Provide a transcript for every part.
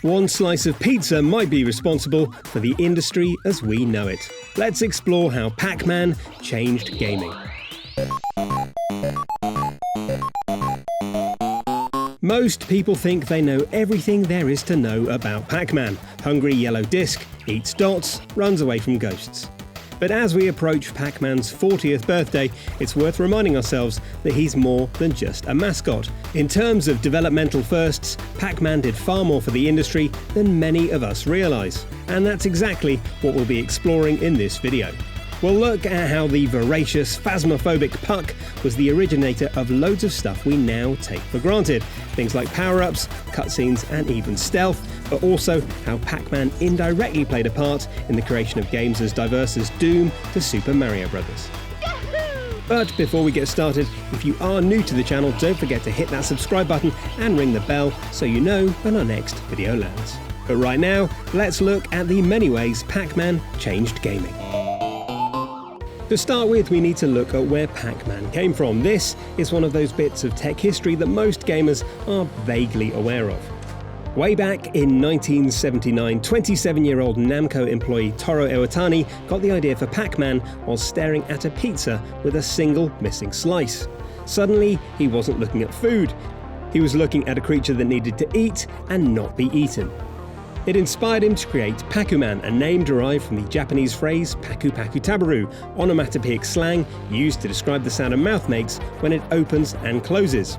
One slice of pizza might be responsible for the industry as we know it. Let's explore how Pac-Man changed gaming. Most people think they know everything there is to know about Pac-Man. Hungry yellow disc, eats dots, runs away from ghosts. But as we approach Pac-Man's 40th birthday, it's worth reminding ourselves that he's more than just a mascot. In terms of developmental firsts, Pac-Man did far more for the industry than many of us realise. And that's exactly what we'll be exploring in this video. We'll look at how the voracious, phasmophobic Puck was the originator of loads of stuff we now take for granted. Things like power-ups, cutscenes and even stealth, but also how Pac-Man indirectly played a part in the creation of games as diverse as Doom to Super Mario Bros. But before we get started, if you are new to the channel, don't forget to hit that subscribe button and ring the bell so you know when our next video lands. But right now, let's look at the many ways Pac-Man changed gaming. To start with, we need to look at where Pac-Man came from. This is one of those bits of tech history that most gamers are vaguely aware of. Way back in 1979, 27-year-old Namco employee Toru Iwatani got the idea for Pac-Man while staring at a pizza with a single missing slice. Suddenly, he wasn't looking at food. He was looking at a creature that needed to eat and not be eaten. It inspired him to create Pac-Man, a name derived from the Japanese phrase paku paku tabaru, onomatopoeic slang used to describe the sound a mouth makes when it opens and closes.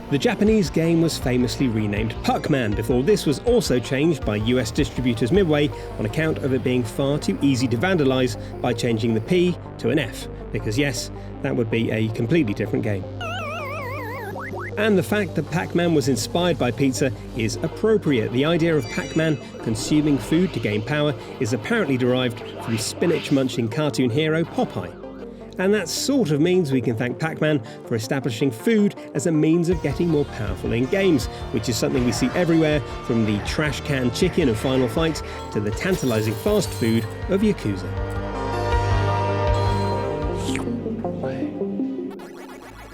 The Japanese game was famously renamed Pac-Man before this was also changed by US distributors Midway on account of it being far too easy to vandalise by changing the P to an F, because yes, that would be a completely different game. And the fact that Pac-Man was inspired by pizza is appropriate. The idea of Pac-Man consuming food to gain power is apparently derived from spinach-munching cartoon hero Popeye. And that sort of means we can thank Pac-Man for establishing food as a means of getting more powerful in games, which is something we see everywhere, from the trash can chicken of Final Fight to the tantalising fast food of Yakuza.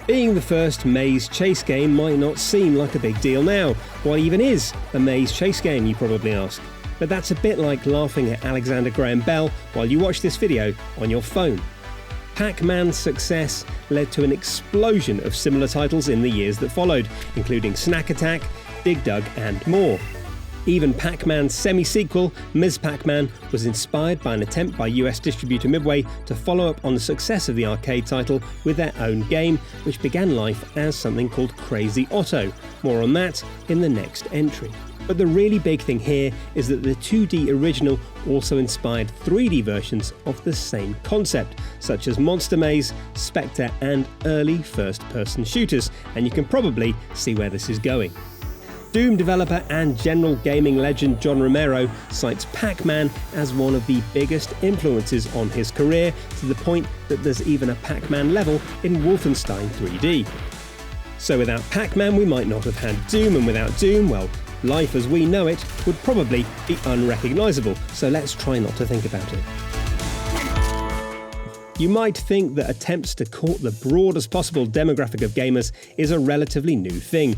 Being the first maze chase game might not seem like a big deal now. What even is a maze chase game, you probably ask? But that's a bit like laughing at Alexander Graham Bell while you watch this video on your phone. Pac-Man's success led to an explosion of similar titles in the years that followed, including Snack Attack, Dig Dug and more. Even Pac-Man's semi-sequel, Ms. Pac-Man, was inspired by an attempt by US distributor Midway to follow up on the success of the arcade title with their own game, which began life as something called Crazy Otto. More on that in the next entry. But the really big thing here is that the 2D original also inspired 3D versions of the same concept, such as Monster Maze, Spectre and early first-person shooters, and you can probably see where this is going. Doom developer and general gaming legend John Romero cites Pac-Man as one of the biggest influences on his career, to the point that there's even a Pac-Man level in Wolfenstein 3D. So without Pac-Man we might not have had Doom, and without Doom, well, life as we know it would probably be unrecognisable, so let's try not to think about it. You might think that attempts to court the broadest possible demographic of gamers is a relatively new thing,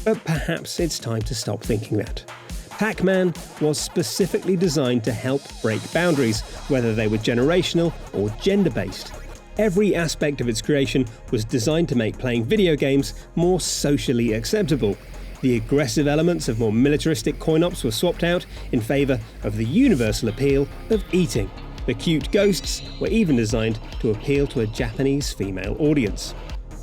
but perhaps it's time to stop thinking that. Pac-Man was specifically designed to help break boundaries, whether they were generational or gender-based. Every aspect of its creation was designed to make playing video games more socially acceptable. The aggressive elements of more militaristic coin-ops were swapped out in favour of the universal appeal of eating. The cute ghosts were even designed to appeal to a Japanese female audience.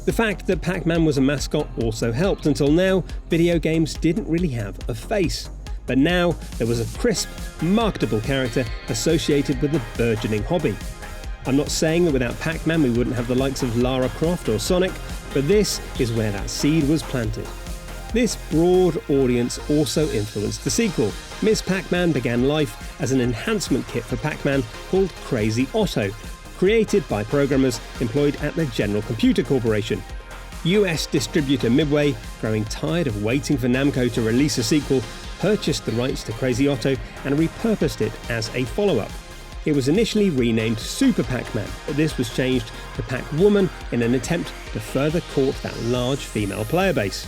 The fact that Pac-Man was a mascot also helped. Until now, video games didn't really have a face. But now, there was a crisp, marketable character associated with the burgeoning hobby. I'm not saying that without Pac-Man we wouldn't have the likes of Lara Croft or Sonic, but this is where that seed was planted. This broad audience also influenced the sequel. Ms. Pac-Man began life as an enhancement kit for Pac-Man called Crazy Otto, created by programmers employed at the General Computer Corporation. US distributor Midway, growing tired of waiting for Namco to release a sequel, purchased the rights to Crazy Otto and repurposed it as a follow-up. It was initially renamed Super Pac-Man, but this was changed to Pac-Woman in an attempt to further court that large female player base.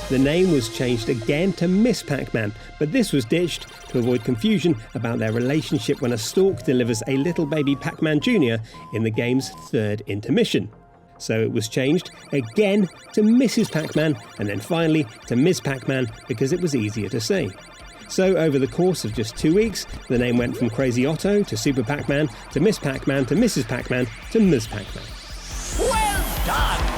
The name was changed again to Miss Pac-Man, but this was ditched to avoid confusion about their relationship when a stork delivers a little baby Pac-Man Jr. in the game's third intermission. So it was changed again to Mrs. Pac-Man, and then finally to Ms. Pac-Man because it was easier to say. So over the course of just 2 weeks, the name went from Crazy Otto to Super Pac-Man to Miss Pac-Man to Mrs. Pac-Man to Ms. Pac-Man. Well done!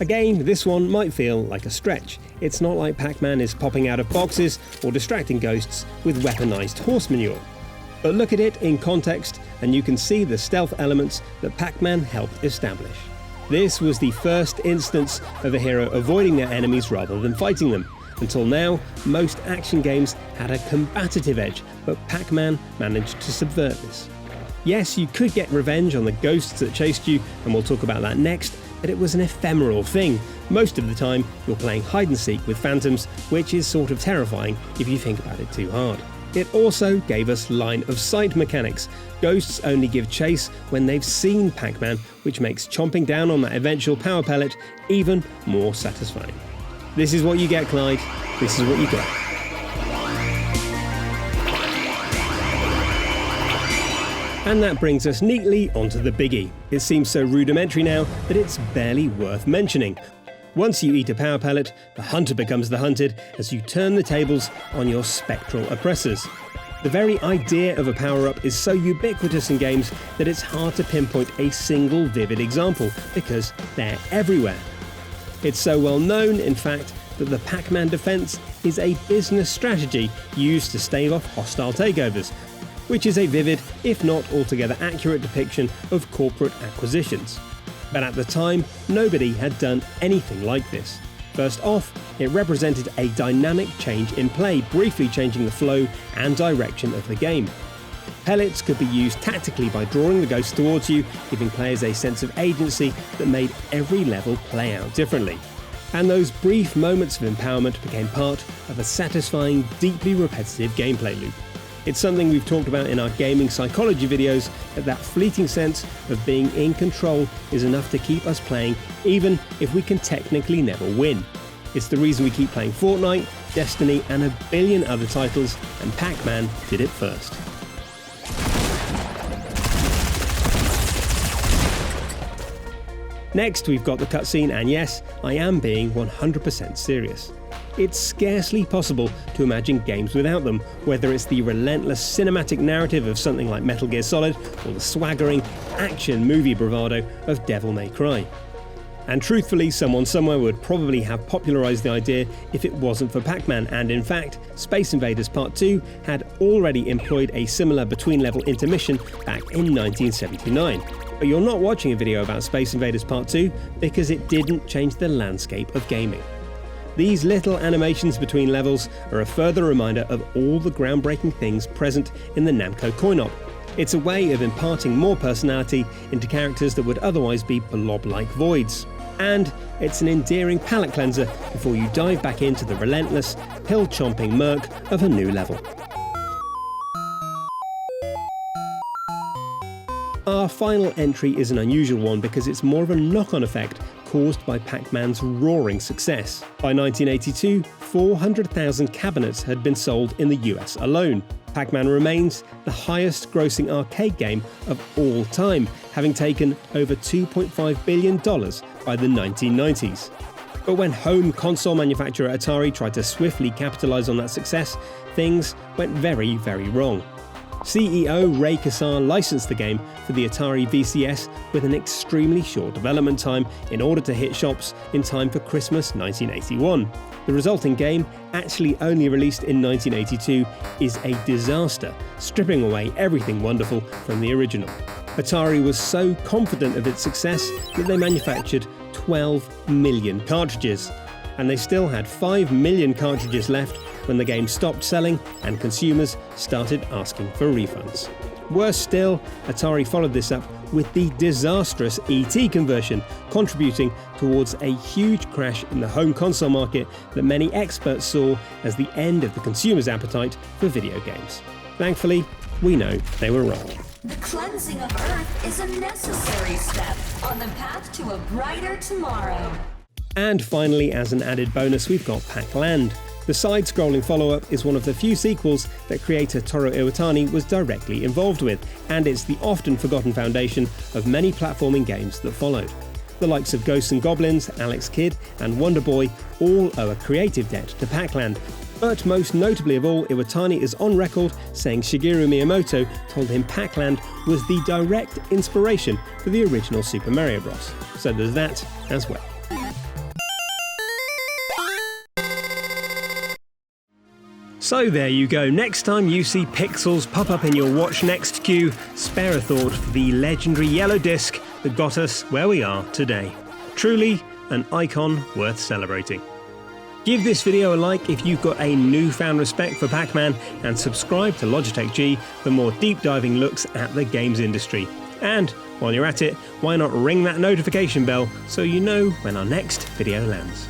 Again, this one might feel like a stretch. It's not like Pac-Man is popping out of boxes or distracting ghosts with weaponized horse manure. But look at it in context and you can see the stealth elements that Pac-Man helped establish. This was the first instance of a hero avoiding their enemies rather than fighting them. Until now, most action games had a combative edge, but Pac-Man managed to subvert this. Yes, you could get revenge on the ghosts that chased you, and we'll talk about that next, but it was an ephemeral thing. Most of the time, you're playing hide-and-seek with phantoms, which is sort of terrifying if you think about it too hard. It also gave us line-of-sight mechanics. Ghosts only give chase when they've seen Pac-Man, which makes chomping down on that eventual power pellet even more satisfying. This is what you get, Clyde. This is what you get. And that brings us neatly onto the biggie. It seems so rudimentary now that it's barely worth mentioning. Once you eat a power pellet, the hunter becomes the hunted as you turn the tables on your spectral oppressors. The very idea of a power-up is so ubiquitous in games that it's hard to pinpoint a single vivid example because they're everywhere. It's so well known, in fact, that the Pac-Man defense is a business strategy used to stave off hostile takeovers, which is a vivid, if not altogether accurate depiction of corporate acquisitions. But at the time, nobody had done anything like this. First off, it represented a dynamic change in play, briefly changing the flow and direction of the game. Pellets could be used tactically by drawing the ghost towards you, giving players a sense of agency that made every level play out differently. And those brief moments of empowerment became part of a satisfying, deeply repetitive gameplay loop. It's something we've talked about in our gaming psychology videos, that fleeting sense of being in control is enough to keep us playing even if we can technically never win. It's the reason we keep playing Fortnite, Destiny and a billion other titles, and Pac-Man did it first. Next we've got the cutscene, and yes, I am being 100% serious. It's scarcely possible to imagine games without them, whether it's the relentless cinematic narrative of something like Metal Gear Solid or the swaggering action movie bravado of Devil May Cry. And truthfully, someone somewhere would probably have popularized the idea if it wasn't for Pac-Man, and in fact, Space Invaders Part 2 had already employed a similar between-level intermission back in 1979. But you're not watching a video about Space Invaders Part 2 because it didn't change the landscape of gaming. These little animations between levels are a further reminder of all the groundbreaking things present in the Namco coin-op. It's a way of imparting more personality into characters that would otherwise be blob-like voids. And it's an endearing palate cleanser before you dive back into the relentless, pill-chomping murk of a new level. Our final entry is an unusual one because it's more of a knock-on effect caused by Pac-Man's roaring success. By 1982, 400,000 cabinets had been sold in the US alone. Pac-Man remains the highest-grossing arcade game of all time, having taken over $2.5 billion by the 1990s. But when home console manufacturer Atari tried to swiftly capitalize on that success, things went very, very wrong. CEO Ray Kassar licensed the game for the Atari VCS with an extremely short development time in order to hit shops in time for Christmas 1981. The resulting game, actually only released in 1982, is a disaster, stripping away everything wonderful from the original. Atari was so confident of its success that they manufactured 12 million cartridges, and they still had 5 million cartridges left when the game stopped selling and consumers started asking for refunds. Worse still, Atari followed this up with the disastrous ET conversion, contributing towards a huge crash in the home console market that many experts saw as the end of the consumer's appetite for video games. Thankfully, we know they were wrong. The cleansing of Earth is a necessary step on the path to a brighter tomorrow. And finally, as an added bonus, we've got Pac-Land. The side-scrolling follow-up is one of the few sequels that creator Toru Iwatani was directly involved with, and it's the often forgotten foundation of many platforming games that followed. The likes of Ghosts and Goblins, Alex Kidd, and Wonder Boy all owe a creative debt to Pac-Land. But most notably of all, Iwatani is on record saying Shigeru Miyamoto told him Pac-Land was the direct inspiration for the original Super Mario Bros. So there's that as well. So there you go, next time you see pixels pop up in your Watch Next queue, spare a thought for the legendary yellow disc that got us where we are today. Truly an icon worth celebrating. Give this video a like if you've got a newfound respect for Pac-Man, and subscribe to Logitech G for more deep diving looks at the games industry. And while you're at it, why not ring that notification bell so you know when our next video lands.